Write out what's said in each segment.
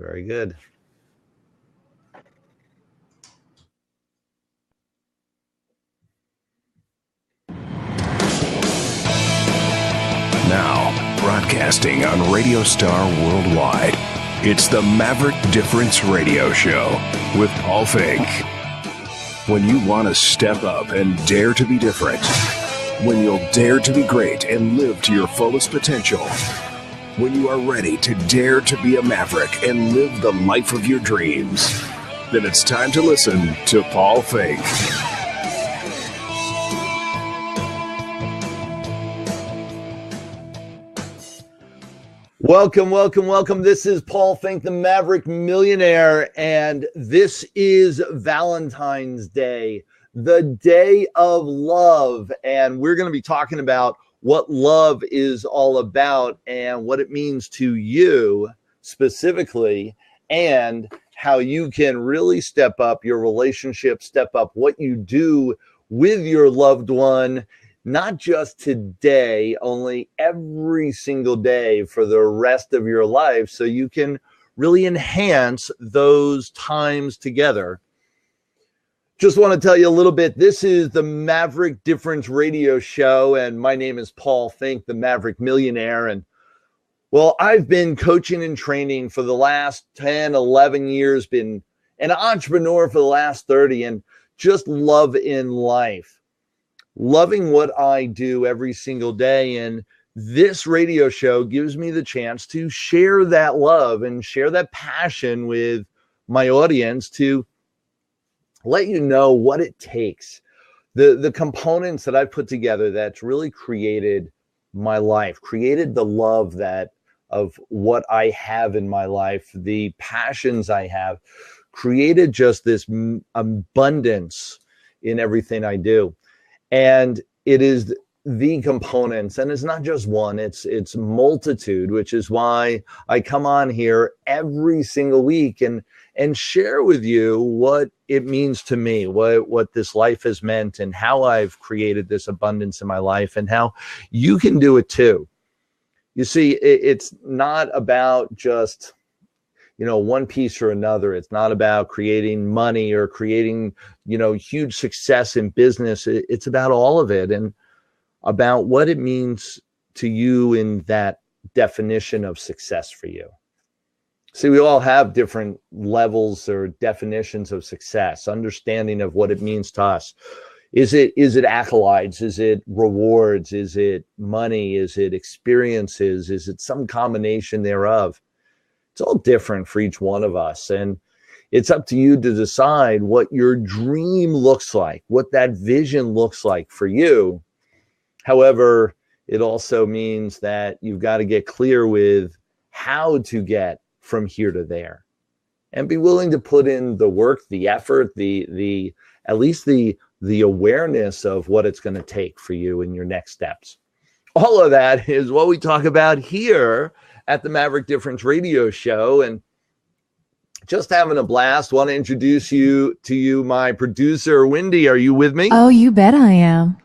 Very good. Now, broadcasting on Radio Star Worldwide, it's the Maverick Difference Radio Show with Paul Finck. When you want to step up and dare to be different, when you'll dare to be great and live to your fullest potential, when you are ready to dare to be a maverick and live the life of your dreams, then it's time to listen to Paul Finck. Welcome. This is Paul Finck, the Maverick Millionaire, and this is Valentine's Day, the day of love. And we're going to be talking about what love is all about and what it means to you specifically, and how you can really step up your relationship, step up what you do with your loved one, not just today, only every single day for the rest of your life, so you can really enhance those times together. Just want to tell you a little bit. This is the Maverick Difference Radio Show, and my name is Paul Finck, the Maverick Millionaire. And well, I've been coaching and training for the last 10, 11 years, been an entrepreneur for the last 30, and just love in life. Loving what I do every single day. And this radio show gives me the chance to share that love and share that passion with my audience, to let you know what it takes, the components that I've put together that's really created my life, created the love of what I have in my life, the passions I have, created just this abundance in everything I do. And it is the components, and it's not just one, it's multitude, which is why I come on here every single week and share with you what it means to me, what this life has meant, and how I've created this abundance in my life, and how you can do it too. You see, it's not about just, one piece or another. It's not about creating money or creating, huge success in business. It's about all of it, and about what it means to you in that definition of success for you. See, we all have different levels or definitions of success, understanding of what it means to us. Is it accolades? Is it rewards? Is it money? Is it experiences? Is it some combination thereof? It's all different for each one of us. And it's up to you to decide what your dream looks like, what that vision looks like for you. However, it also means that you've got to get clear with how to get from here to there, and be willing to put in the work, the effort, the at least the awareness of what it's going to take for you in your next steps. All of that is what we talk about here at the Maverick Difference Radio Show, and just having a blast. Want to introduce you to my producer, Wendy. Are you with me? Oh, you bet I am.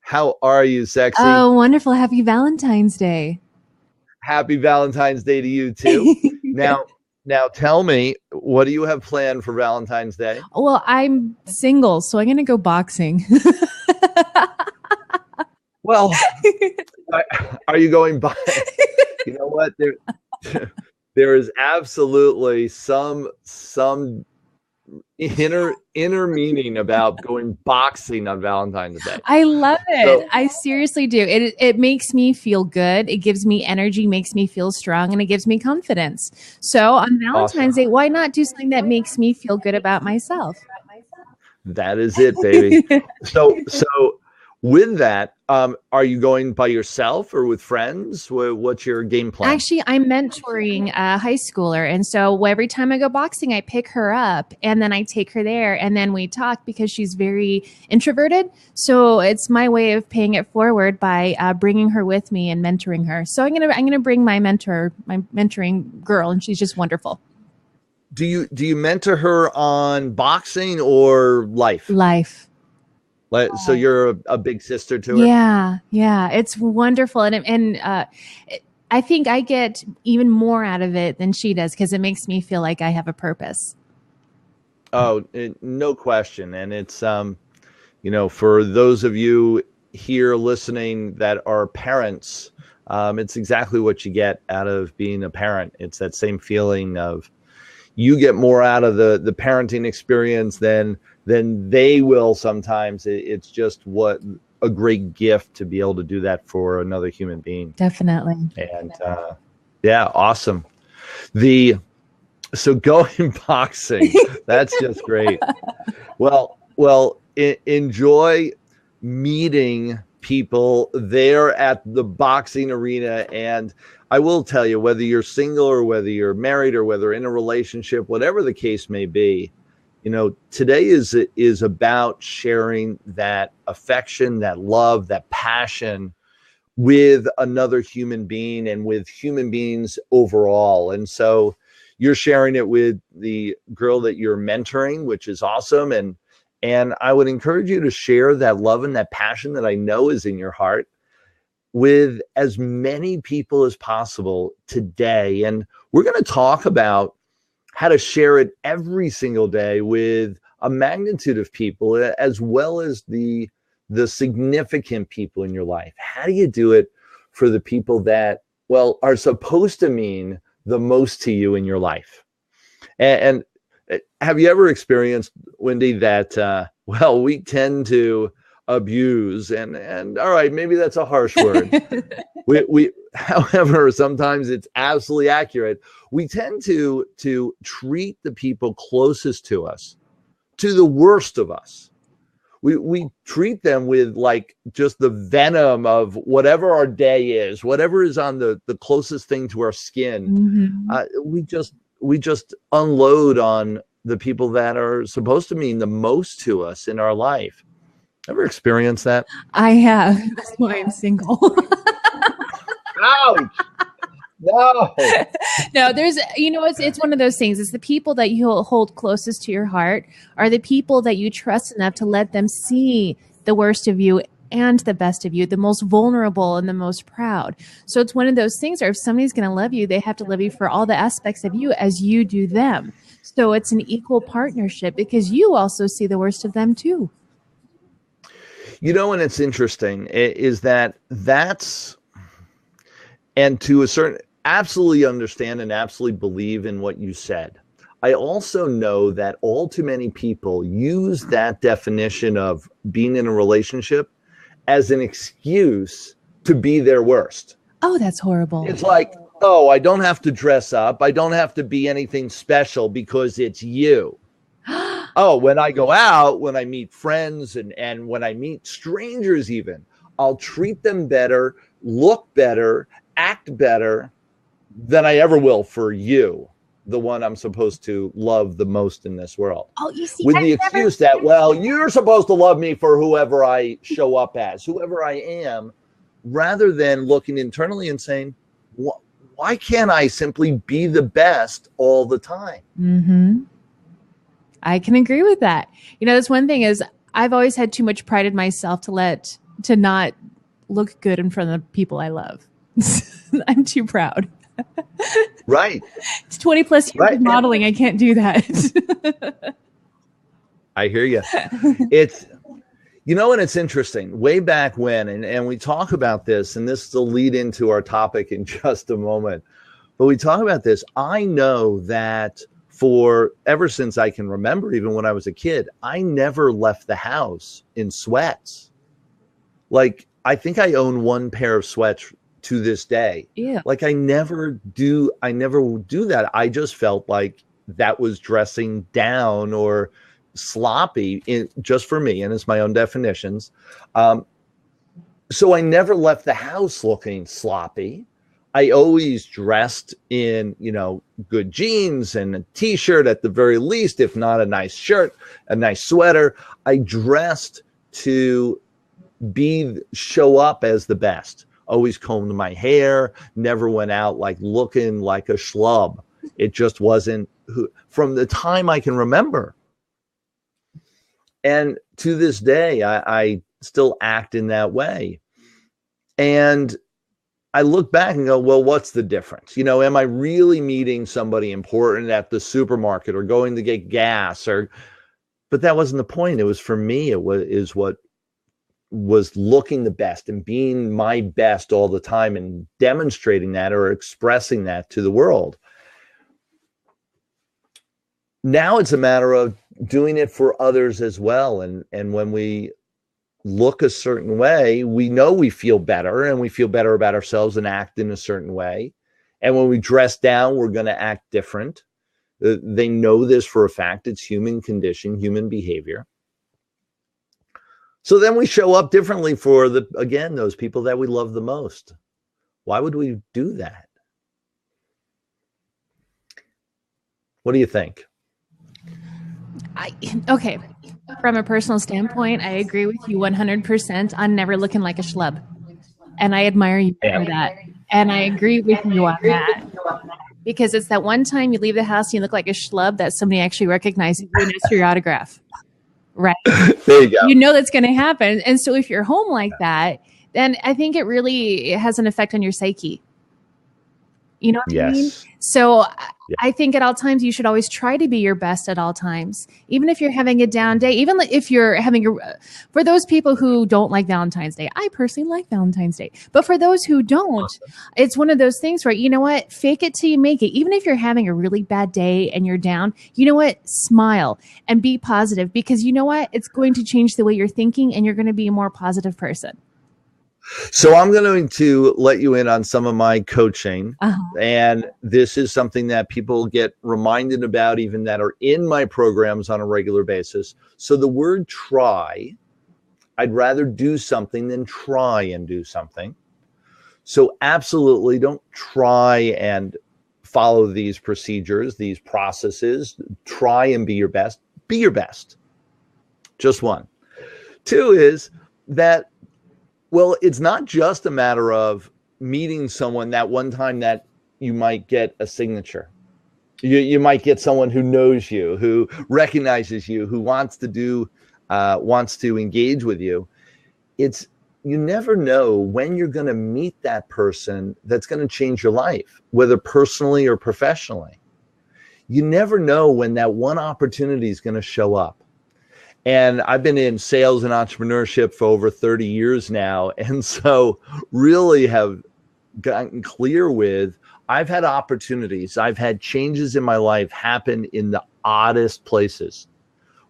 How are you, sexy? Oh, wonderful. Happy Valentine's Day. Happy Valentine's Day to you too. Now tell me, what do you have planned for Valentine's Day? Well, I'm single, so I'm going to go boxing. Well, are you going by? You know what? There is absolutely some inner meaning about going boxing on Valentine's Day. I love it. So, I seriously do. It makes me feel good. It gives me energy, makes me feel strong, and it gives me confidence. So on Valentine's Day, why not do something that makes me feel good about myself? That is it, baby. So with that, are you going by yourself or with friends? What's your game plan? Actually, I'm mentoring a high schooler. And so every time I go boxing, I pick her up and then I take her there and then we talk, because she's very introverted. So it's my way of paying it forward by bringing her with me and mentoring her. So I'm gonna bring my mentoring girl, and she's just wonderful. Do you mentor her on boxing or life? Life. So you're a big sister to her? Yeah. It's wonderful. And I think I get even more out of it than she does because it makes me feel like I have a purpose. Oh, no question. And it's, for those of you here listening that are parents, it's exactly what you get out of being a parent. It's that same feeling of you get more out of the parenting experience than they will sometimes. It's just what a great gift to be able to do that for another human being. Definitely. And yeah, awesome. So going boxing, that's just great. Well, enjoy meeting people there at the boxing arena. And I will tell you, whether you're single or whether you're married or whether in a relationship, whatever the case may be, today is about sharing that affection, that love, that passion with another human being and with human beings overall. And so you're sharing it with the girl that you're mentoring, which is awesome. And I would encourage you to share that love and that passion that I know is in your heart with as many people as possible today. And we're going to talk about how to share it every single day with a magnitude of people, as well as the significant people in your life. How do you do it for the people that, are supposed to mean the most to you in your life? And have you ever experienced, Wendy, that, we tend to abuse and all right, maybe that's a harsh word. we however, sometimes it's absolutely accurate. We tend to treat the people closest to us to the worst of us. We treat them with like just the venom of whatever our day is, whatever is on the closest thing to our skin. Mm-hmm. We just unload on the people that are supposed to mean the most to us in our life. Ever experienced that? I have. That's why I'm single. Ouch! No. No, there's, it's one of those things. It's the people that you hold closest to your heart are the people that you trust enough to let them see the worst of you and the best of you, the most vulnerable and the most proud. So it's one of those things where if somebody's going to love you, they have to love you for all the aspects of you as you do them. So it's an equal partnership because you also see the worst of them too. And it's interesting is that's, and to a certain, absolutely understand and absolutely believe in what you said. I also know that all too many people use that definition of being in a relationship as an excuse to be their worst. Oh, that's horrible. It's like, oh, I don't have to dress up. I don't have to be anything special because it's you. Oh, when I go out, when I meet friends and when I meet strangers even, I'll treat them better, look better, act better than I ever will for you, the one I'm supposed to love the most in this world. Oh, you see, with the excuse that, you're supposed to love me for whoever I show up as, whoever I am, rather than looking internally and saying, why can't I simply be the best all the time? Mm-hmm. I can agree with that. That's one thing is I've always had too much pride in myself to not look good in front of the people I love. I'm too proud. Right. It's 20 plus years of modeling. I can't do that. I hear you. It's, and it's interesting. Way back when, and we talk about this, and this will lead into our topic in just a moment, but we talk about this. I know that for ever since I can remember, even when I was a kid, I never left the house in sweats. Like, I think I own one pair of sweats to this day. Yeah. Like I never do that. I just felt like that was dressing down or sloppy just for me. And it's my own definitions. So I never left the house looking sloppy. I always dressed in, good jeans and a t-shirt at the very least, if not a nice shirt, a nice sweater. I dressed to show up as the best. Always combed my hair, never went out like looking like a schlub. It just wasn't from the time I can remember. And to this day, I still act in that way. And I look back and go, well, what's the difference? Am I really meeting somebody important at the supermarket or going to get gas? But that wasn't the point. It was for me. It what was looking the best and being my best all the time and demonstrating that or expressing that to the world. Now it's a matter of doing it for others as well. And when we look a certain way, we know we feel better, and we feel better about ourselves and act in a certain way. And when we dress down, we're going to act different. They know this for a fact. It's human condition, human behavior. So then we show up differently for those people that we love the most. Why would we do that? What do you think? Okay. From a personal standpoint, I agree with you 100% on never looking like a schlub. And I admire you for that. And I agree with you on that. Because it's that one time you leave the house and you look like a schlub that somebody actually recognizes you and asks for your autograph. Right. There you go. You know that's going to happen. And so if you're home like that, then I think it has an effect on your psyche. You know what I mean? So I think at all times you should always try to be your best at all times. Even if you're having a down day, even if you're having for those people who don't like Valentine's Day, I personally like Valentine's Day. But for those who don't, it's one of those things where, you know what, fake it till you make it. Even if you're having a really bad day and you're down, you know what, smile and be positive, because you know what, it's going to change the way you're thinking and you're going to be a more positive person. So I'm going to let you in on some of my coaching. And this is something that people get reminded about, even that are in my programs on a regular basis. So the word try, I'd rather do something than try and do something. So absolutely don't try and follow these procedures, these processes. Try and be your best. Be your best. Just one. Two is that, well, it's not just a matter of meeting someone that one time that you might get a signature. You might get someone who knows you, who recognizes you, who wants to engage with you. You never know when you're going to meet that person that's going to change your life, whether personally or professionally. You never know when that one opportunity is going to show up. And I've been in sales and entrepreneurship for over 30 years now. And so really have gotten clear with, I've had opportunities, I've had changes in my life happen in the oddest places,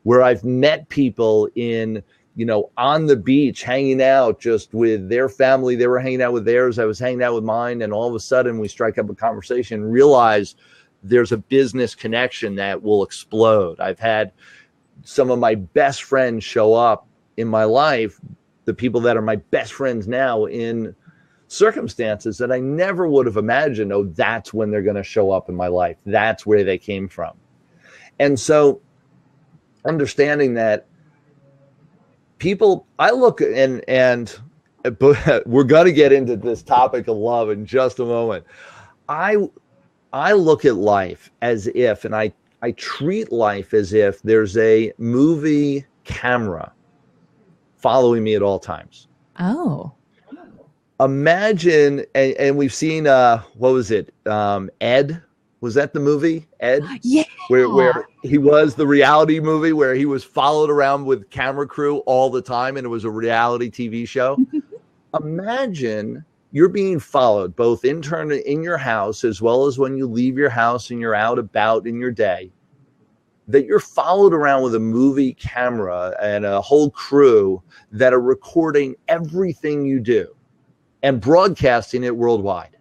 where I've met people on the beach, hanging out just with their family. They were hanging out with theirs. I was hanging out with mine. And all of a sudden we strike up a conversation, realize there's a business connection that will explode. I've had some of my best friends show up in my life, the people that are my best friends now, in circumstances that I never would have imagined. Oh, that's when they're going to show up in my life. That's where they came from. And so understanding that people, I look and we're going to get into this topic of love in just a moment. I look at life as if, and I treat life as if there's a movie camera following me at all times. Oh. Imagine, and we've seen, what was it? Ed? Was that the movie, Ed? Yeah. Where he was the reality movie where he was followed around with camera crew all the time, and it was a reality TV show. Imagine you're being followed both internally in your house as well as when you leave your house and you're out about in your day, that you're followed around with a movie camera and a whole crew that are recording everything you do and broadcasting it worldwide.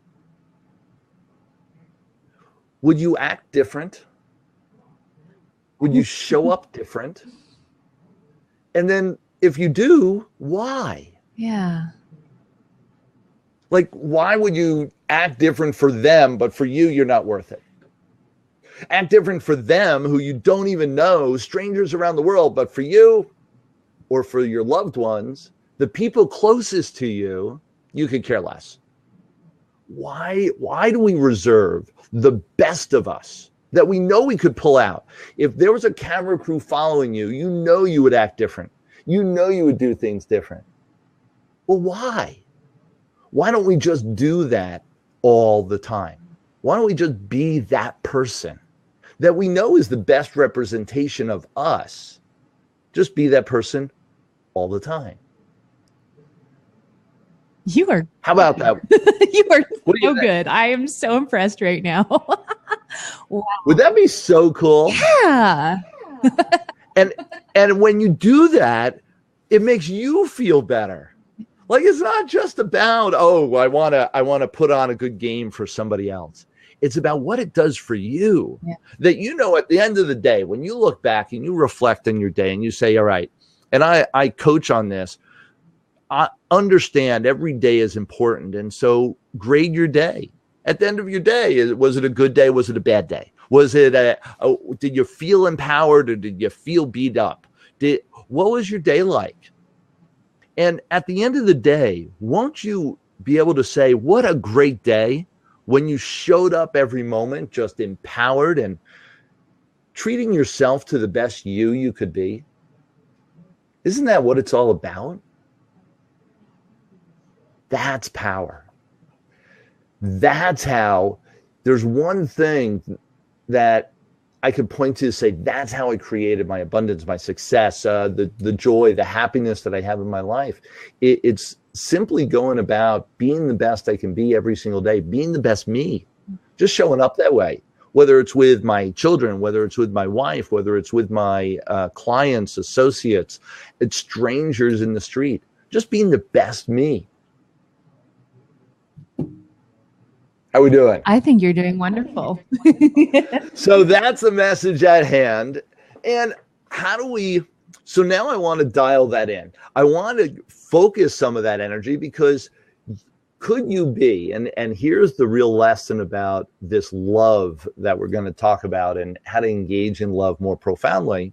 Would you act different? Would you show up different? And then if you do, why? Yeah. Like, why would you act different for them, but for you, you're not worth it? Act different for them who you don't even know, strangers around the world, but for you or for your loved ones, the people closest to you, you could care less. Why do we reserve the best of us that we know we could pull out? If there was a camera crew following you, you know you would act different. You know you would do things different. Well, why? Why don't we just do that all the time? Why don't we just be that person that we know is the best representation of us? Just be that person all the time. You are. How about that? You are so good. I am so impressed right now. Wow. Would that be so cool? Yeah. And when you do that, it makes you feel better. Like, it's not just about, oh, I want to put on a good game for somebody else. It's about what it does for you. Yeah. That, you know, at the end of the day, when you look back and you reflect on your day and you say, all right, and I coach on this, I understand every day is important. And so grade your day. At the end of your day, was it a good day? Was it a bad day? Was it did you feel empowered or did you feel beat up? What was your day like? And at the end of the day, won't you be able to say, what a great day when you showed up every moment just empowered and treating yourself to the best you could be? Isn't that what it's all about? That's power. That's how, there's one thing that I could point to say, that's how I created my abundance, my success, the joy, the happiness that I have in my life. It's simply going about being the best I can be every single day, being the best me, just showing up that way, whether it's with my children, whether it's with my wife, whether it's with my clients, associates, it's strangers in the street, just being the best me. How we doing? I think you're doing wonderful. So that's the message at hand. And how do we, so now I want to dial that in. I want to focus some of that energy, because could you be, and here's the real lesson about this love that we're going to talk about and how to engage in love more profoundly.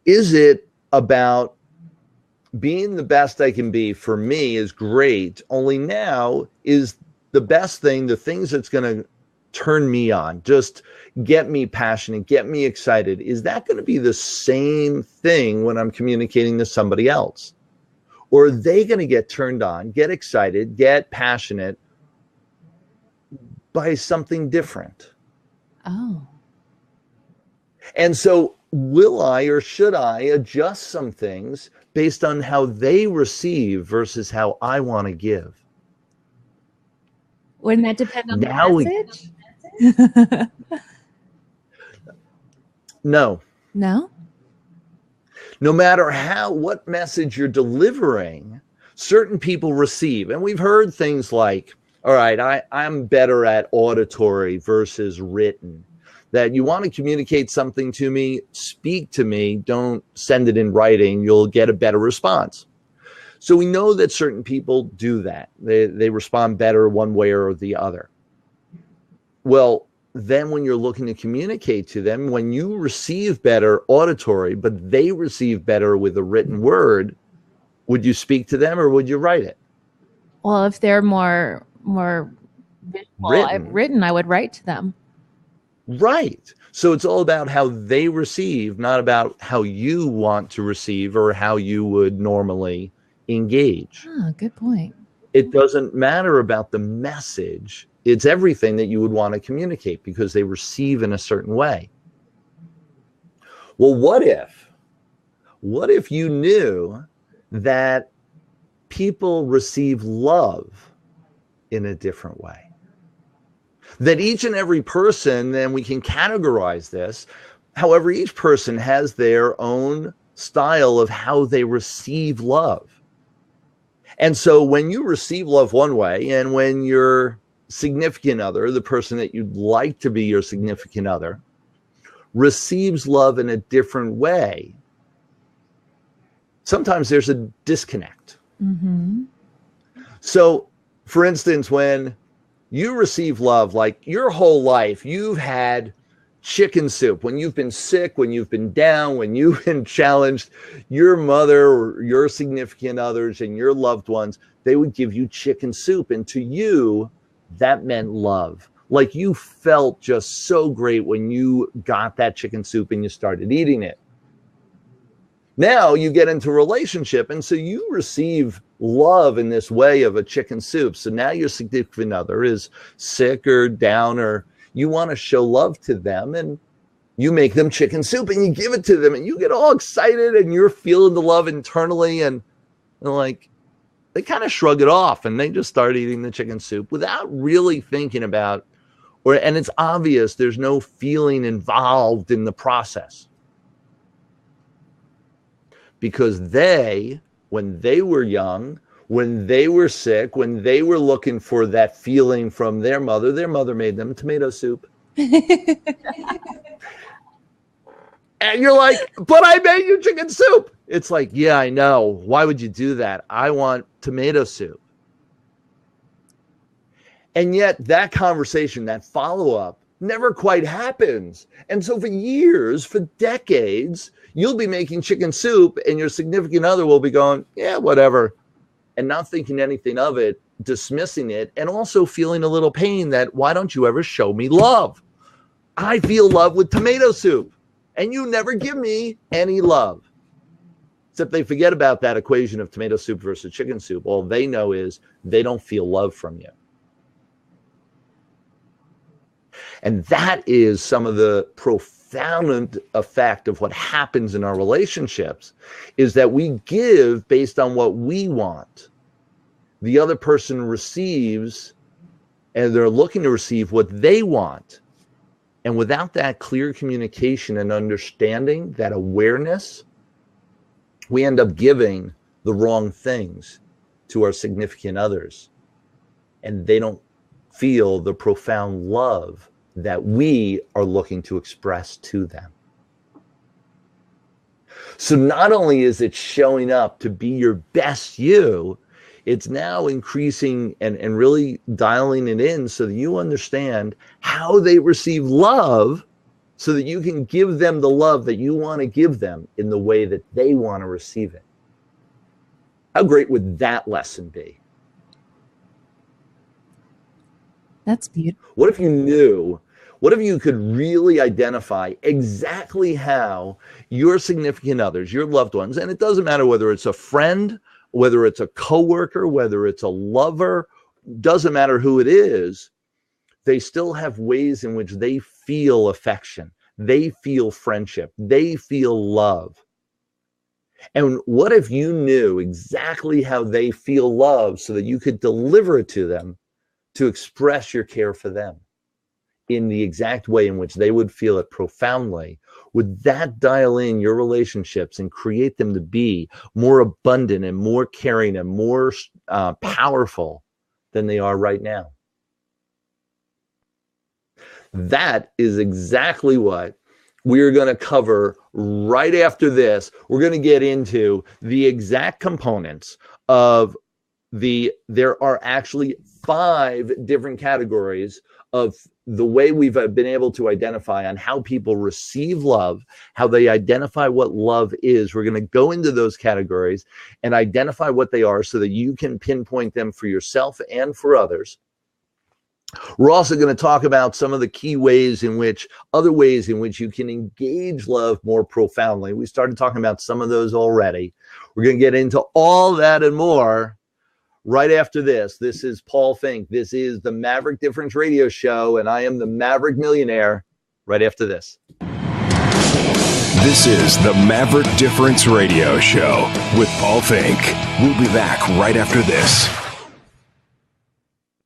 Is it about being the best I can be? For me is great. Only now is the best thing, the things that's going to turn me on, just get me passionate, get me excited. Is that going to be the same thing when I'm communicating to somebody else? Or are they going to get turned on, get excited, get passionate by something different? Oh. And so will I or should I adjust some things based on how they receive versus how I want to give? Wouldn't that depend on the message? No. No? No matter what message you're delivering, certain people receive. And we've heard things like, all right, I'm better at auditory versus written. That you want to communicate something to me, speak to me, don't send it in writing, you'll get a better response. So we know that certain people do that. They respond better one way or the other. Well, then when you're looking to communicate to them, when you receive better auditory, but they receive better with a written word, would you speak to them or would you write it? Well, if they're more written, I would write to them. Right. So it's all about how they receive, not about how you want to receive or how you would normally engage. Oh, good point. It doesn't matter about the message. It's everything that you would want to communicate because they receive in a certain way. Well, what if you knew that people receive love in a different way? That each and every person, and we can categorize this, however, each person has their own style of how they receive love. And so when you receive love one way, and when your significant other, the person that you'd like to be your significant other, receives love in a different way, sometimes there's a disconnect. Mm-hmm. So, for instance, when you receive love, like your whole life, you've had chicken soup. When you've been sick, when you've been down, when you've been challenged, your mother or your significant others and your loved ones, they would give you chicken soup. And to you, that meant love. Like you felt just so great when you got that chicken soup and you started eating it. Now you get into a relationship, and so you receive love in this way of a chicken soup. So now your significant other is sick or down, or you want to show love to them, and you make them chicken soup and you give it to them, and you get all excited and you're feeling the love internally, and like they kind of shrug it off and they just start eating the chicken soup without really thinking about, and it's obvious there's no feeling involved in the process. Because when they were young, when they were sick, when they were looking for that feeling from their mother made them tomato soup. And you're like, but I made you chicken soup. It's like, yeah, I know. Why would you do that? I want tomato soup. And yet that conversation, that follow-up, never quite happens. And so for years, for decades, you'll be making chicken soup and your significant other will be going, yeah, whatever, and not thinking anything of it, dismissing it, and also feeling a little pain that, why don't you ever show me love? I feel love with tomato soup, and you never give me any love. Except they forget about that equation of tomato soup versus chicken soup. All they know is they don't feel love from you. And that is some of the profound effect of what happens in our relationships, is that we give based on what we want. The other person receives, and they're looking to receive what they want. And without that clear communication and understanding, that awareness, we end up giving the wrong things to our significant others. And they don't feel the profound love that we are looking to express to them. So not only is it showing up to be your best you, it's now increasing and really dialing it in so that you understand how they receive love, so that you can give them the love that you want to give them in the way that they want to receive it. How great would that lesson be? That's beautiful. What if you could really identify exactly how your significant others, your loved ones, and it doesn't matter whether it's a friend, whether it's a coworker, whether it's a lover, doesn't matter who it is, they still have ways in which they feel affection, they feel friendship, they feel love. And what if you knew exactly how they feel love so that you could deliver it to them to express your care for them in the exact way in which they would feel it profoundly? Would that dial in your relationships and create them to be more abundant and more caring and more powerful than they are right now? That is exactly what we're going to cover right after this. We're going to get into the exact components of there are actually 5 different categories of the way we've been able to identify on how people receive love, how they identify what love is. We're going to go into those categories and identify what they are so that you can pinpoint them for yourself and for others. We're also going to talk about some of the key ways in which, other ways in which you can engage love more profoundly. We started talking about some of those already. We're going to get into all that and more right after this. This is Paul Finck. This is the Maverick Difference Radio Show, and I am the Maverick Millionaire. Right after this. This is the Maverick Difference Radio Show with Paul Finck. We'll be back right after this.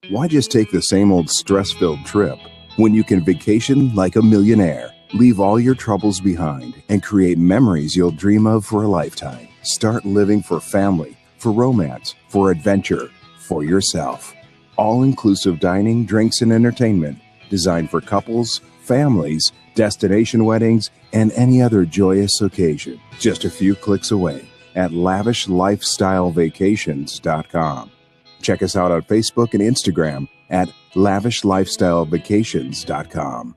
Why just take the same old stress-filled trip when you can vacation like a millionaire? Leave all your troubles behind and create memories you'll dream of for a lifetime. Start living for family, for romance, for adventure, for yourself. All-inclusive dining, drinks, and entertainment designed for couples, families, destination weddings, and any other joyous occasion. Just a few clicks away at lavishlifestylevacations.com. Check us out on Facebook and Instagram at lavishlifestylevacations.com.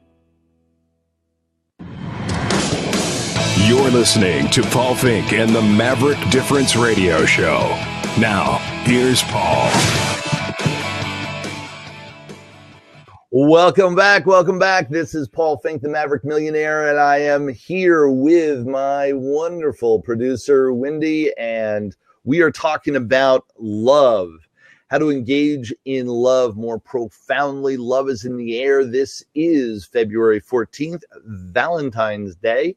You're listening to Paul Finck and the Maverick Difference Radio Show. Now, here's Paul. Welcome back. Welcome back. This is Paul Finck, the Maverick Millionaire, and I am here with my wonderful producer, Wendy, and we are talking about love, how to engage in love more profoundly. Love is in the air. This is February 14th, Valentine's Day,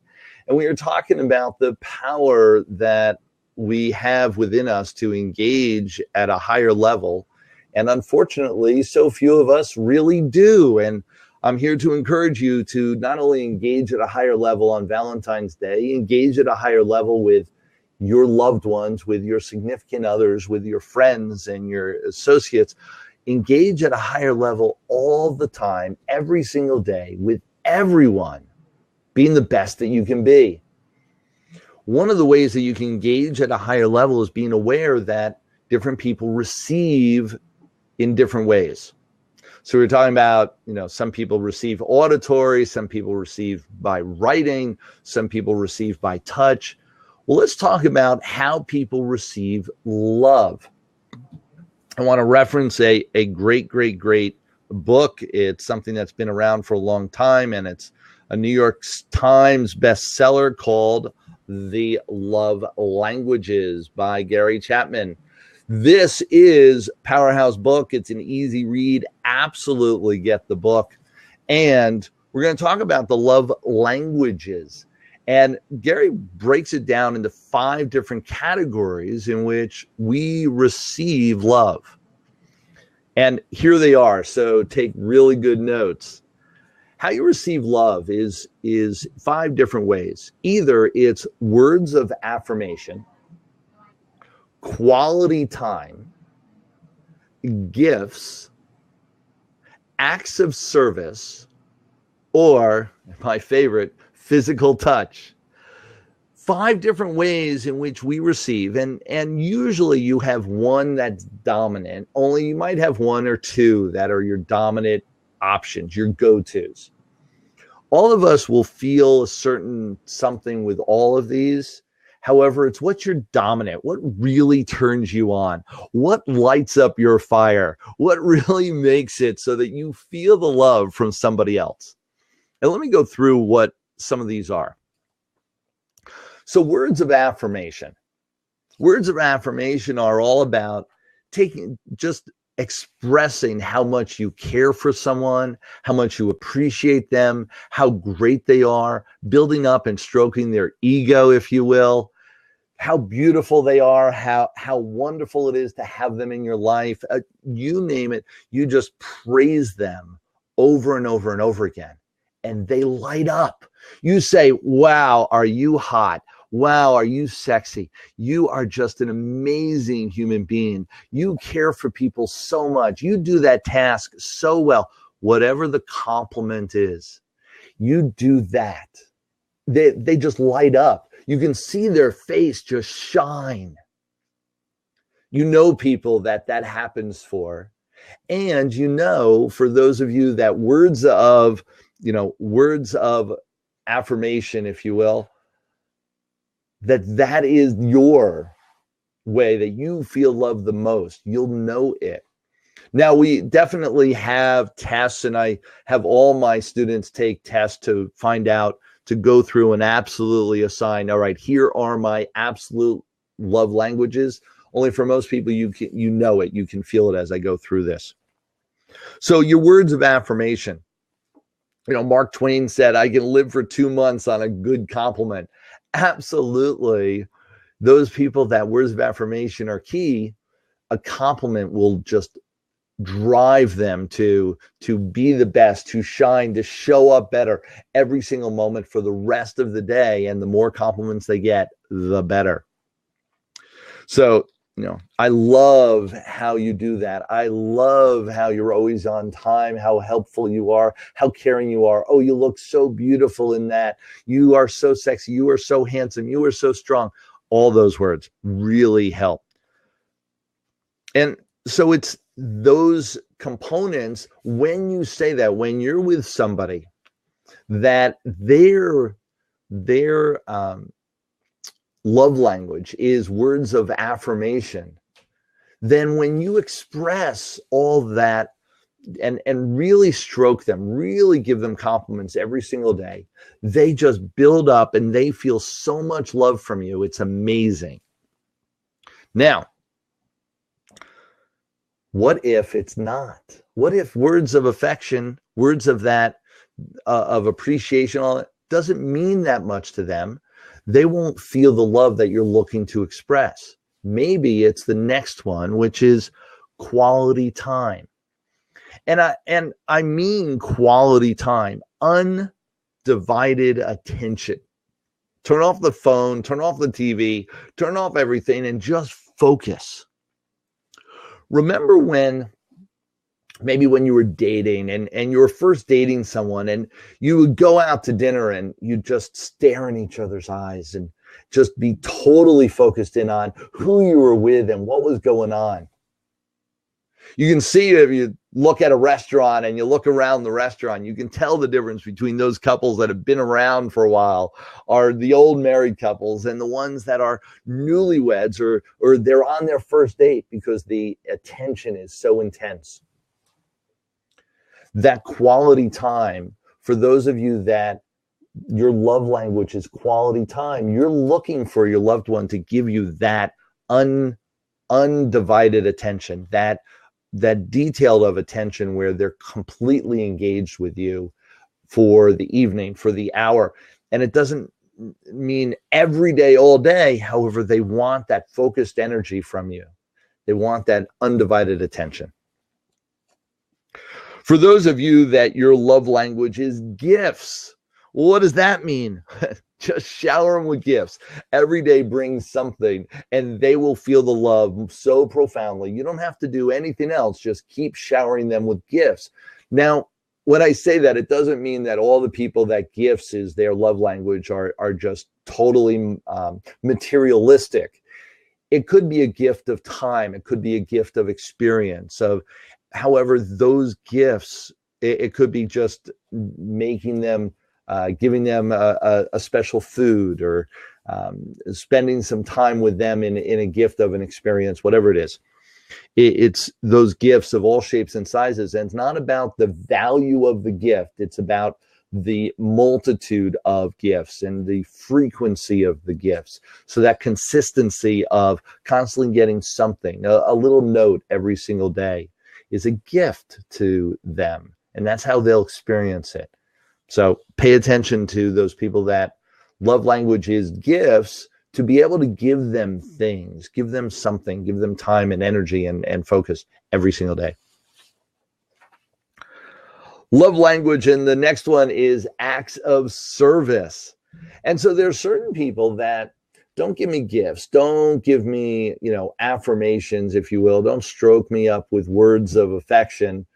and we are talking about the power that we have within us to engage at a higher level. And unfortunately, so few of us really do. And I'm here to encourage you to not only engage at a higher level on Valentine's Day, engage at a higher level with your loved ones, with your significant others, with your friends and your associates. Engage at a higher level all the time, every single day, with everyone, being the best that you can be. One of the ways that you can engage at a higher level is being aware that different people receive in different ways. So we're talking about, some people receive auditory, some people receive by writing, some people receive by touch. Well, let's talk about how people receive love. I want to reference a great book. It's something that's been around for a long time, and it's a New York Times bestseller called The Love Languages by Gary Chapman. This is a powerhouse book. It's an easy read. Absolutely get the book. And we're going to talk about the love languages. And Gary breaks it down into 5 different categories in which we receive love. And here they are. So take really good notes. How you receive love is 5 different ways. Either it's words of affirmation, quality time, gifts, acts of service, or my favorite, physical touch. 5 different ways in which we receive, and usually you have one that's dominant. Only you might have 1 or 2 that are your dominant options, your go-tos. All of us will feel a certain something with all of these. However, it's what's your dominant, what really turns you on, what lights up your fire, what really makes it so that you feel the love from somebody else. And let me go through what some of these are. So words of affirmation. Words of affirmation are all about just expressing how much you care for someone, how much you appreciate them, how great they are, building up and stroking their ego, if you will, how beautiful they are, how wonderful it is to have them in your life. You name it, you just praise them over and over and over again, and they light up. You say, wow, are you hot? Wow, are you sexy? You are just an amazing human being. You care for people so much. You do that task so well. Whatever the compliment is, you do that. They just light up. You can see their face just shine. You know people that happens for. And for those of you that words of affirmation, if you will, that is your way that you feel loved the most. You'll know it. Now, we definitely have tests, and I have all my students take tests to find out, to go through and absolutely assign, all right, here are my absolute love languages. Only for most people, you know it. You can feel it as I go through this. So your words of affirmation. Mark Twain said, I can live for 2 months on a good compliment. Absolutely. Those people that words of affirmation are key, a compliment will just drive them to be the best, to shine, to show up better every single moment for the rest of the day. And the more compliments they get, the better. So, I love how you do that. I love how you're always on time, how helpful you are, how caring you are. Oh, you look so beautiful in that. You are so sexy. You are so handsome. You are so strong. All those words really help. And so it's those components, when you say that, when you're with somebody, that their love language is words of affirmation, then when you express all that and really stroke them, really give them compliments every single day, they just build up and they feel so much love from you. It's amazing. Now, what if it's not? What if words of affection, words of that, of appreciation, all that doesn't mean that much to them? They won't feel the love that you're looking to express. Maybe it's the next one, which is quality time. And I mean quality time, undivided attention. Turn off the phone, turn off the TV, turn off everything, and just focus. Remember maybe when you were dating and you were first dating someone, and you would go out to dinner and you'd just stare in each other's eyes and just be totally focused in on who you were with and what was going on. You can see, if you look at a restaurant and you look around the restaurant, you can tell the difference between those couples that have been around for a while, are the old married couples, and the ones that are newlyweds or they're on their first date, because the attention is so intense. That quality time, for those of you that your love language is quality time, you're looking for your loved one to give you that undivided attention, that detailed of attention where they're completely engaged with you for the evening, for the hour. And it doesn't mean every day, all day. However, they want that focused energy from you. They want that undivided attention. For those of you that your love language is gifts, well, what does that mean? Just shower them with gifts. Every day brings something, and they will feel the love so profoundly. You don't have to do anything else. Just keep showering them with gifts. Now, when I say that, it doesn't mean that all the people that gifts is their love language are just totally materialistic. It could be a gift of time. It could be a gift of experience. However, those gifts, it could be just making them, giving them a special food, or spending some time with them in a gift of an experience, whatever it is. It's those gifts of all shapes and sizes. And it's not about the value of the gift. It's about the multitude of gifts and the frequency of the gifts. So that consistency of constantly getting something, a little note every single day, is a gift to them. And that's how they'll experience it. So pay attention to those people that love language is gifts, to be able to give them things, give them something, give them time and energy and focus every single day. Love language, and the next one is acts of service. And so there's certain people that don't give me gifts, don't give me, affirmations, if you will, don't stroke me up with words of affection.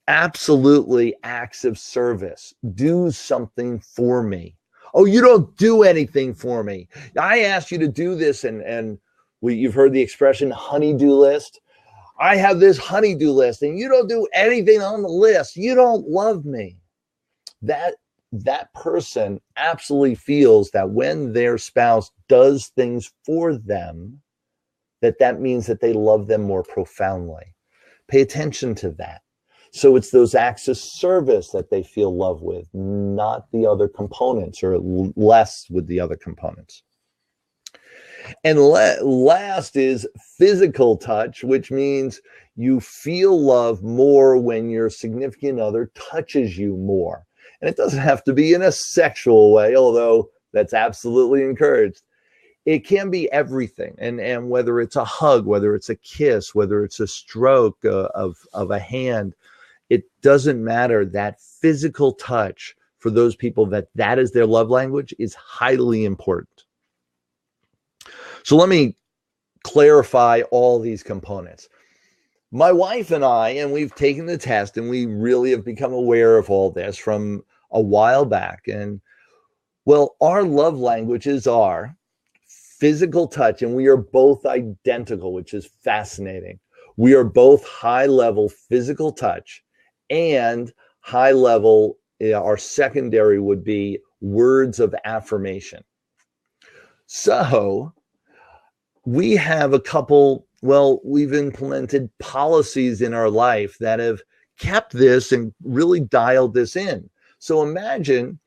Absolutely acts of service. Do something for me. Oh, you don't do anything for me. I asked you to do this, and you've heard the expression honey-do list. I have this honey-do list, and you don't do anything on the list. You don't love me. That person absolutely feels that when their spouse does things for them, that means that they love them more profoundly. Pay attention to that. So it's those acts of service that they feel love with, not the other components, or less with the other components. And last is physical touch, which means you feel love more when your significant other touches you more. And it doesn't have to be in a sexual way, although that's absolutely encouraged. It can be everything. And whether it's a hug, whether it's a kiss, whether it's a stroke of a hand, it doesn't matter. That physical touch, for those people that is their love language, is highly important. So let me clarify all these components. My wife and I, and we've taken the test, and we really have become aware of all this from a while back. And well, our love languages are physical touch, and we are both identical, which is fascinating. We are both high-level physical touch, and high-level, our secondary would be words of affirmation. So we have we've implemented policies in our life that have kept this and really dialed this in. So imagine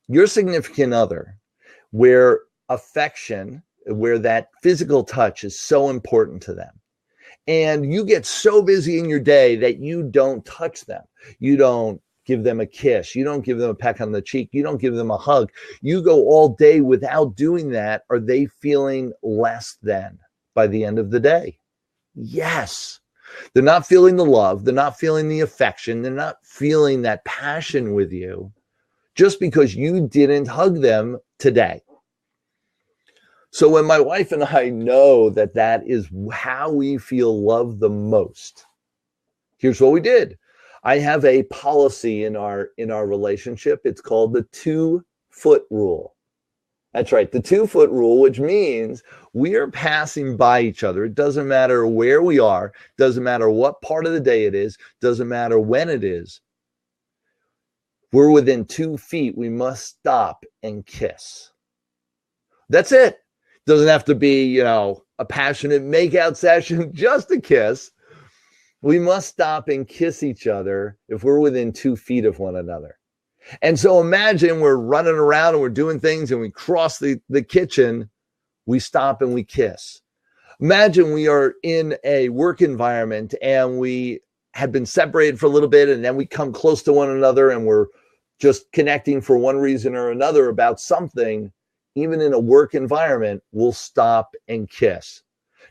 your significant other, where affection, where that physical touch is so important to them. And you get so busy in your day that you don't touch them. You don't give them a kiss. You don't give them a peck on the cheek. You don't give them a hug. You go all day without doing that. Are they feeling less than by the end of the day? Yes. They're not feeling the love. They're not feeling the affection. They're not feeling that passion with you just because you didn't hug them today. So when my wife and I know that that is how we feel loved the most, here's what we did. I have a policy in our relationship. It's called the 2-foot rule. That's right, the 2-foot rule, which means we are passing by each other. It doesn't matter where we are, doesn't matter what part of the day it is, doesn't matter when it is. We're within 2 feet. We must stop and kiss. That's it. Doesn't have to be, a passionate makeout session, just a kiss. We must stop and kiss each other if we're within 2 feet of one another. And so imagine we're running around and we're doing things and we cross the kitchen, we stop and we kiss. Imagine we are in a work environment and we have been separated for a little bit and then we come close to one another and we're just connecting for one reason or another about something. Even in a work environment, we'll stop and kiss.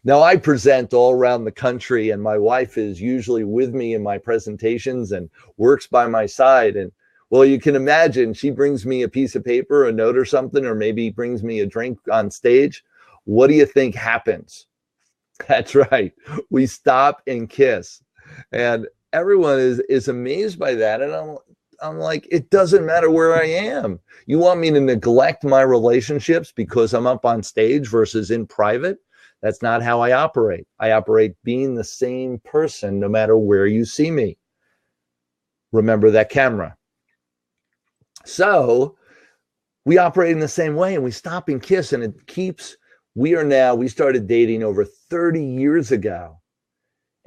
Now, I present all around the country, and my wife is usually with me in my presentations and works by my side. And, well, you can imagine she brings me a piece of paper, a note or something, or maybe brings me a drink on stage. What do you think happens? That's right. We stop and kiss. And everyone is amazed by that. And I'm like, it doesn't matter where I am. You want me to neglect my relationships because I'm up on stage versus in private? That's not how I operate. I operate being the same person no matter where you see me. Remember that camera. So we operate in the same way and we stop and kiss, and it keeps, we started dating over 30 years ago,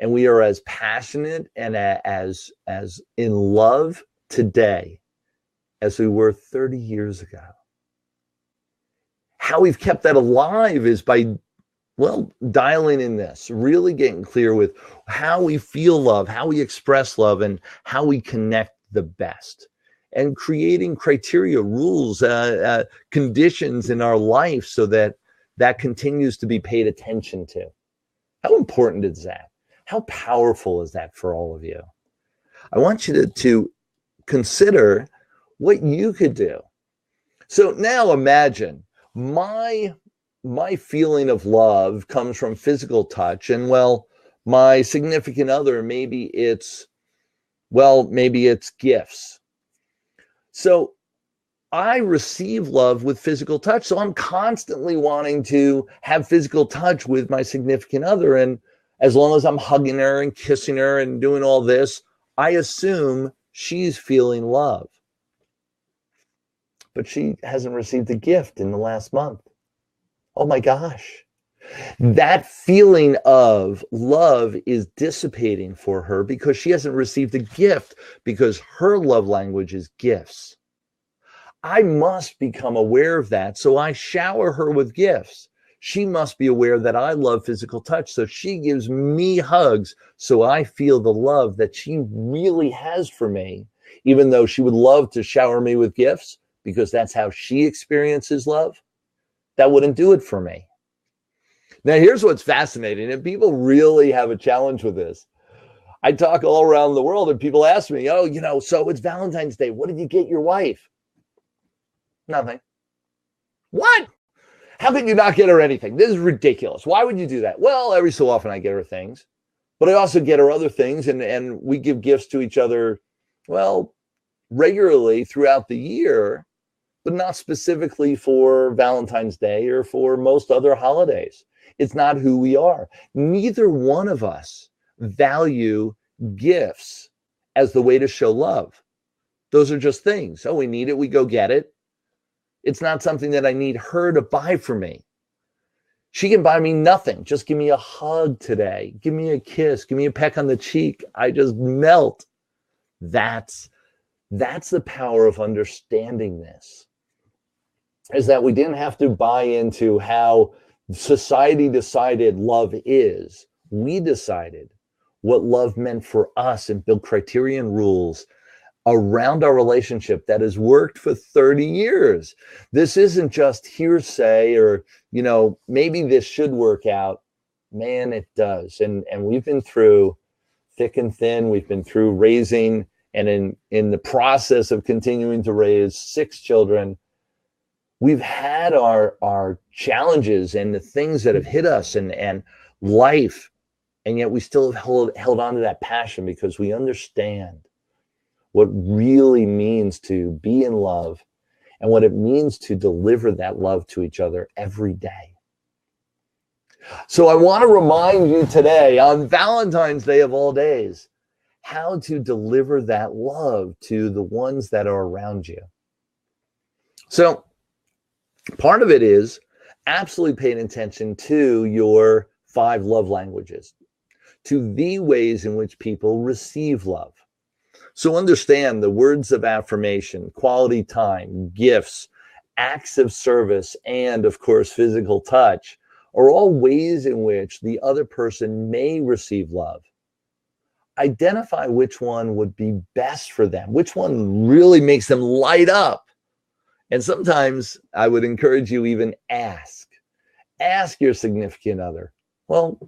and we are as passionate and as in love today as we were 30 years ago. How we've kept that alive is by, dialing in this, really getting clear with how we feel love, how we express love, and how we connect the best, and creating criteria, rules, conditions in our life so that continues to be paid attention to. How important is that? How powerful is that for all of you? I want you to consider what you could do. So now imagine my feeling of love comes from physical touch, and my significant other, maybe it's gifts. So I receive love with physical touch. So I'm constantly wanting to have physical touch with my significant other. And as long as I'm hugging her and kissing her and doing all this, I assume she's feeling love. But she hasn't received a gift in the last month. Oh my gosh. That feeling of love is dissipating for her because she hasn't received a gift, because her love language is gifts. I must become aware of that. So I shower her with gifts. She must be aware that I love physical touch. So she gives me hugs. So I feel the love that she really has for me, even though she would love to shower me with gifts because that's how she experiences love. That wouldn't do it for me. Now, here's what's fascinating, and people really have a challenge with this. I talk all around the world, and people ask me, so it's Valentine's Day. What did you get your wife? Nothing. What? How could you not get her anything? This is ridiculous. Why would you do that? Well, every so often I get her things, but I also get her other things, and we give gifts to each other, regularly throughout the year, but not specifically for Valentine's Day or for most other holidays. It's not who we are. Neither one of us value gifts as the way to show love. Those are just things. Oh, we need it, we go get it. It's not something that I need her to buy for me. She can buy me nothing. Just give me a hug today. Give me a kiss. Give me a peck on the cheek. I just melt. That's the power of understanding this, is that we didn't have to buy into how society decided love is. We decided what love meant for us and built criteria and rules around our relationship that has worked for 30 years. This isn't just hearsay or, maybe this should work out. Man, it does. And we've been through thick and thin. We've been through raising, and in the process of continuing to raise 6 children, we've had our challenges and the things that have hit us and life. And yet we still have held on to that passion because we understand what really means to be in love and what it means to deliver that love to each other every day. So I want to remind you today, on Valentine's Day of all days, how to deliver that love to the ones that are around you. So part of it is absolutely paying attention to your 5 love languages, to the ways in which people receive love. So understand the words of affirmation, quality time, gifts, acts of service, and of course, physical touch are all ways in which the other person may receive love. Identify which one would be best for them, which one really makes them light up. And sometimes I would encourage you even ask your significant other, well,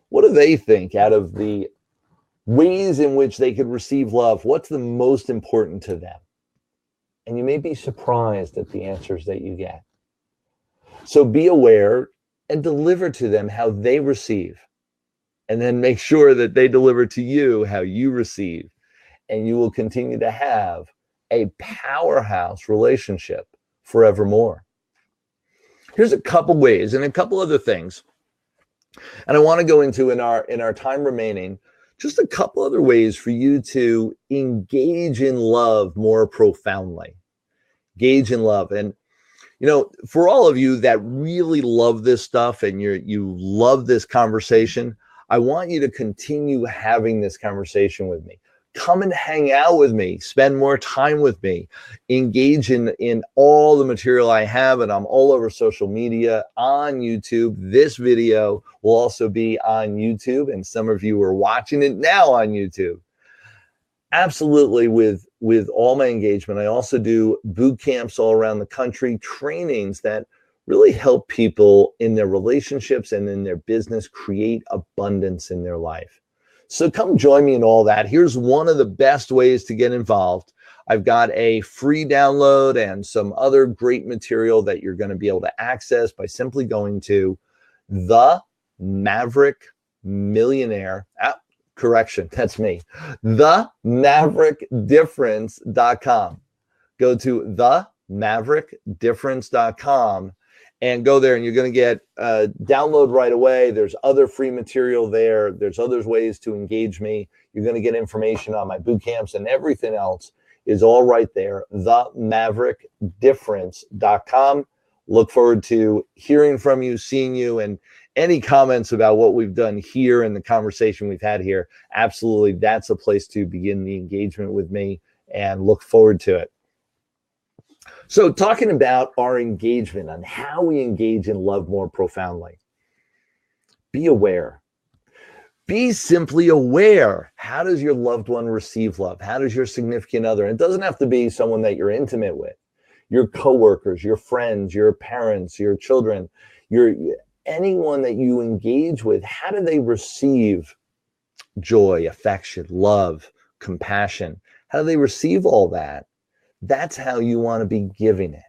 what do they think out of the ways in which they could receive love? What's the most important to them? And you may be surprised at the answers that you get. So be aware and deliver to them how they receive. And then make sure that they deliver to you how you receive. And you will continue to have a powerhouse relationship forevermore. Here's a couple ways and a couple other things. And I want to go into in our time remaining, just a couple other ways for you to engage in love more profoundly. Engage in love. And, for all of you that really love this stuff and you love this conversation, I want you to continue having this conversation with me. Come and hang out with me. Spend more time with me. Engage in all the material I have, and I'm all over social media, on YouTube. This video will also be on YouTube, and some of you are watching it now on YouTube. Absolutely, with all my engagement, I also do boot camps all around the country, trainings that really help people in their relationships and in their business create abundance in their life. So come join me in all that. Here's one of the best ways to get involved. I've got a free download and some other great material that you're going to be able to access by simply going to the Maverick Millionaire. Correction, that's me. TheMaverickDifference.com. Go to TheMaverickDifference.com. And go there and you're going to get download right away. There's other free material there. There's other ways to engage me. You're going to get information on my boot camps, and everything else is all right there. TheMaverickDifference.com. Look forward to hearing from you, seeing you, and any comments about what we've done here and the conversation we've had here. Absolutely, that's a place to begin the engagement with me, and look forward to it. So talking about our engagement and how we engage in love more profoundly, be aware. Be simply aware. How does your loved one receive love? How does your significant other? And it doesn't have to be someone that you're intimate with. Your coworkers, your friends, your parents, your children, anyone that you engage with, how do they receive joy, affection, love, compassion? How do they receive all that? That's how you want to be giving it.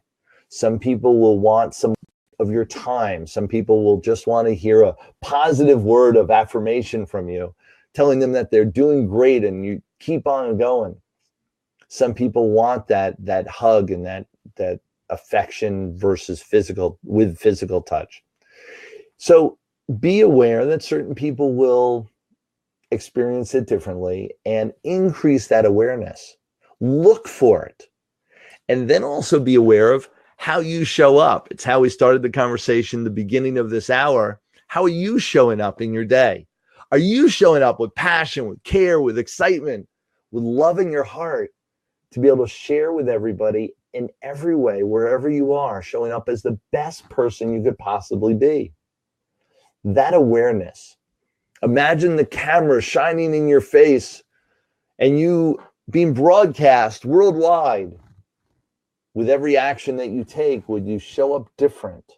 Some people will want some of your time. Some people will just want to hear a positive word of affirmation from you, telling them that they're doing great and you keep on going. Some people want that hug and that affection versus physical touch. So be aware that certain people will experience it differently, and increase that awareness. Look for it. And then also be aware of how you show up. It's how we started the conversation, the beginning of this hour. How are you showing up in your day? Are you showing up with passion, with care, with excitement, with love in your heart to be able to share with everybody in every way, wherever you are, showing up as the best person you could possibly be. That awareness. Imagine the camera shining in your face and you being broadcast worldwide. With every action that you take, would you show up different?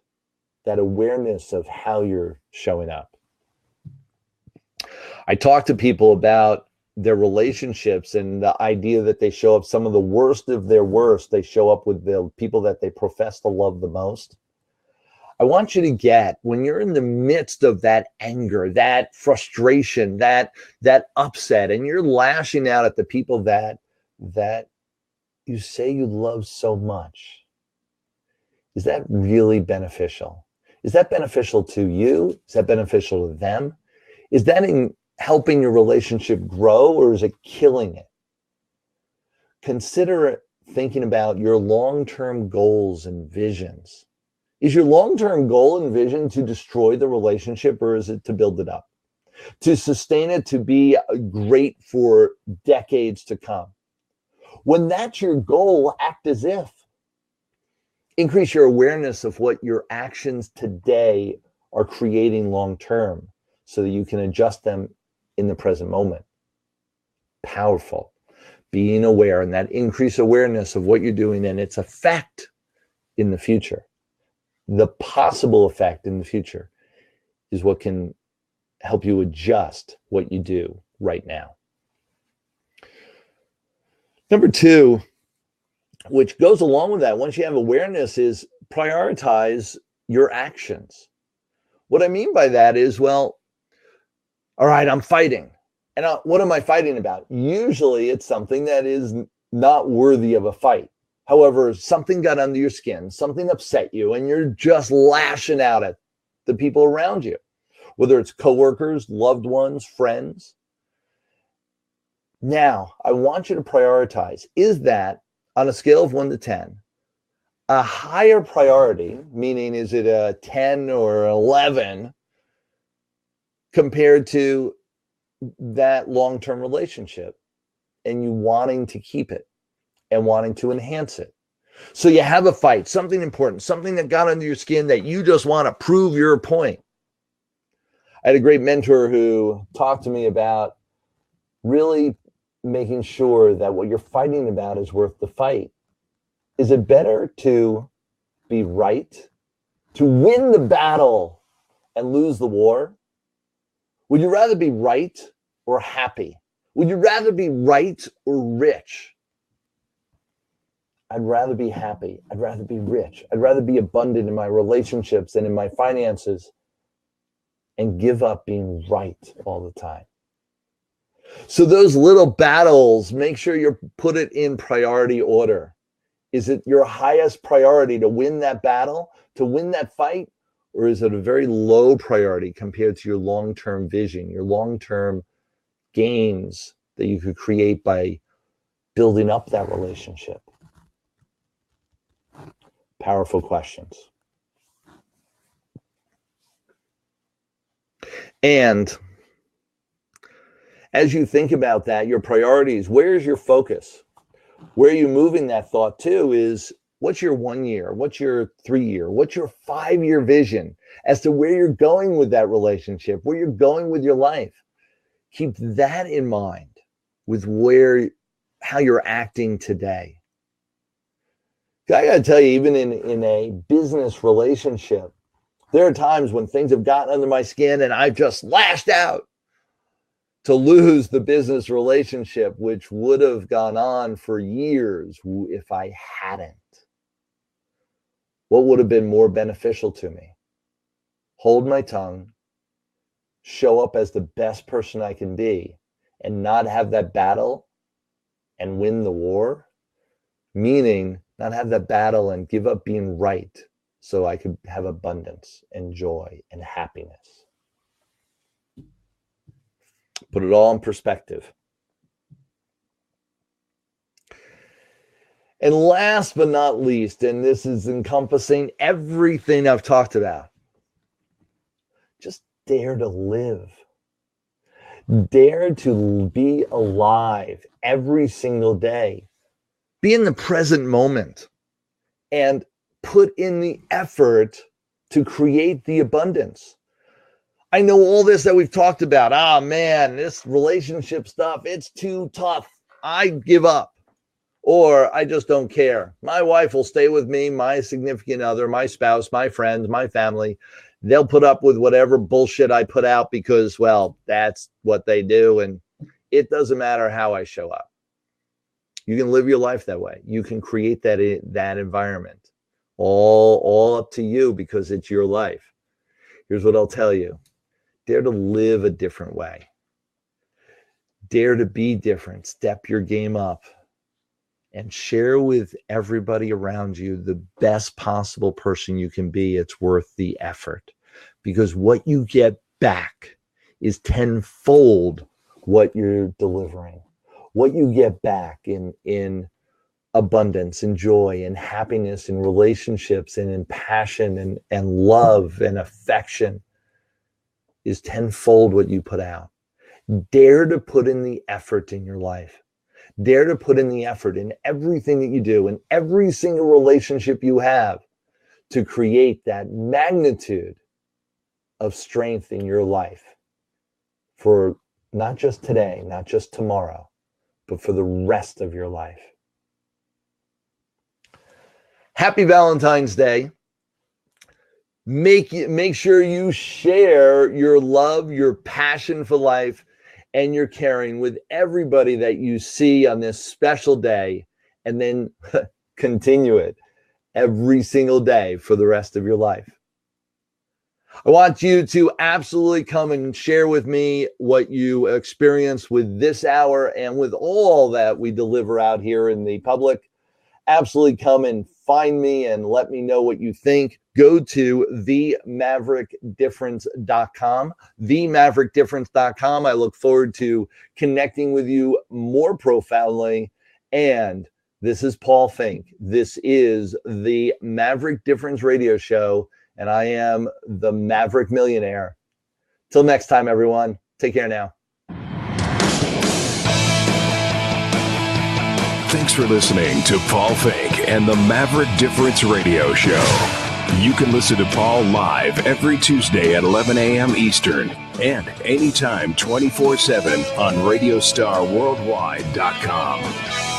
That awareness of how you're showing up. I talk to people about their relationships and the idea that they show up some of the worst of their worst. They show up with the people that they profess to love the most. I want you to get, when you're in the midst of that anger, that frustration, that upset, and you're lashing out at the people that you say you love so much, is that really beneficial? Is that beneficial to you? Is that beneficial to them? Is that in helping your relationship grow, or is it killing it? Consider thinking about your long-term goals and visions. Is your long-term goal and vision to destroy the relationship, or is it to build it up? To sustain it, to be great for decades to come? When that's your goal, act as if. Increase your awareness of what your actions today are creating long-term so that you can adjust them in the present moment. Powerful. Being aware, and that increased awareness of what you're doing and its effect in the future. The possible effect in the future is what can help you adjust what you do right now. Number two, which goes along with that, once you have awareness, is prioritize your actions. What I mean by that is, well, all right, I'm fighting. And what am I fighting about? Usually it's something that is not worthy of a fight. However, something got under your skin, something upset you, and you're just lashing out at the people around you, whether it's coworkers, loved ones, friends. Now, I want you to prioritize. Is that, on a scale of 1 to 10, a higher priority, meaning is it a 10 or 11, compared to that long-term relationship and you wanting to keep it and wanting to enhance it? So you have a fight, something important, something that got under your skin that you just want to prove your point. I had a great mentor who talked to me about really making sure that what you're fighting about is worth the fight. Is it better to be right, to win the battle and lose the war? Would you rather be right or happy? Would you rather be right or rich? I'd rather be happy. I'd rather be rich. I'd rather be abundant in my relationships and in my finances and give up being right all the time. So those little battles, make sure you put it in priority order. Is it your highest priority to win that battle, to win that fight? Or is it a very low priority compared to your long-term vision, your long-term gains that you could create by building up that relationship? Powerful questions. And as you think about that, your priorities, where's your focus? Where are you moving that thought to is, what's your 1 year? What's your 3 year? What's your 5-year vision as to where you're going with that relationship, where you're going with your life? Keep that in mind with how you're acting today. I got to tell you, even in a business relationship, there are times when things have gotten under my skin and I've just lashed out to lose the business relationship, which would have gone on for years if I hadn't. What would have been more beneficial to me? Hold my tongue, show up as the best person I can be, and not have that battle and win the war, meaning not have that battle and give up being right so I could have abundance and joy and happiness. Put it all in perspective. And last but not least, and this is encompassing everything I've talked about, just dare to live. Dare to be alive every single day. Be in the present moment and put in the effort to create the abundance. I know all this that we've talked about. Ah, man, this relationship stuff, it's too tough. I give up. Or I just don't care. My wife will stay with me, my significant other, my spouse, my friends, my family. They'll put up with whatever bullshit I put out because, well, that's what they do. And it doesn't matter how I show up. You can live your life that way. You can create that environment. All up to you because it's your life. Here's what I'll tell you. Dare to live a different way. Dare to be different. Step your game up. And share with everybody around you the best possible person you can be. It's worth the effort. Because what you get back is tenfold what you're delivering. What you get back in abundance and joy and happiness and relationships and in passion and love and affection is tenfold what you put out. Dare to put in the effort in your life. Dare to put in the effort in everything that you do, in every single relationship you have, to create that magnitude of strength in your life for not just today, not just tomorrow, but for the rest of your life. Happy Valentine's Day. Make sure you share your love, your passion for life, and your caring with everybody that you see on this special day, and then continue it every single day for the rest of your life. I want you to absolutely come and share with me what you experience with this hour and with all that we deliver out here in the public. Absolutely come and find me and let me know what you think. Go to themaverickdifference.com, themaverickdifference.com. I look forward to connecting with you more profoundly. And this is Paul Finck. This is the Maverick Difference Radio Show, and I am the Maverick Millionaire. Till next time, everyone. Take care now. Thanks for listening to Paul Finck and the Maverick Difference Radio Show. You can listen to Paul live every Tuesday at 11 a.m. Eastern and anytime 24/7 on RadiostarWorldwide.com.